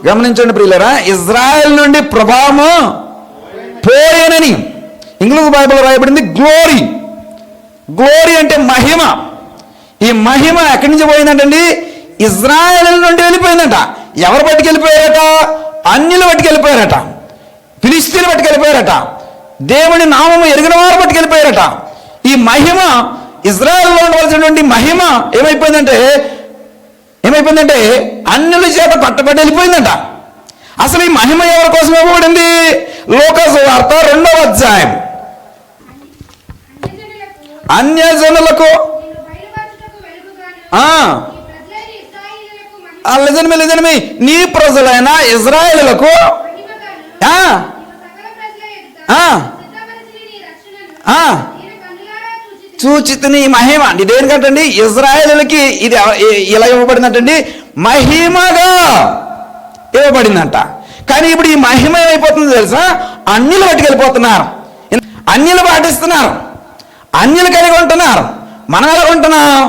గమనించండి ప్రియులారా, ఇజ్రాయెల్ నుండి ప్రభావము పోయేనని ఇంగ్లీష్ బైబిల్లో రాయబడింది గ్లోరీ. గ్లోరీ అంటే మహిమ. ఈ మహిమ ఎక్కడి నుంచి పోయిందంటండి? ఇజ్రాయెల్ నుండి వెళ్ళిపోయిందంట. ఎవరు పట్టుకెళ్ళిపోయారట? అన్యులు పట్టుకెళ్ళిపోయారట, ఫిలిష్తీయులు పట్టుకెళ్ళిపోయారట, దేవుని నామము ఎరిగిన వారు పట్టుకెళ్ళిపోయారట. ఈ మహిమ, ఇజ్రాయెల్లో ఉండవలసినటువంటి మహిమ ఏమైపోయిందంటే అన్యుల చేత పట్టబడి వెళ్ళిపోయిందంట. అసలు ఈ మహిమ ఎవరి కోసం ఇవ్వబడింది? లూకా సువార్త 2వ అధ్యాయం. అన్యజనులకు నిజమే నీ ప్రజలైన ఇజ్రాయేలులకు చూచితిని మహిమ. ఇదేంటండి? ఇజ్రాయేలులకి ఇది ఇలా ఇవ్వబడిందంటండి, మహిమగా ఇవ్వబడిందంట. కానీ ఇప్పుడు ఈ మహిమ ఏమైపోతుందో తెలుసా? అన్యులు పట్టుకెళ్ళిపోతున్నారు, అన్యులు పాటిస్తున్నారు, అన్యులు కలిగి ఉంటున్నారు. మనం ఎలా ఉంటున్నాం?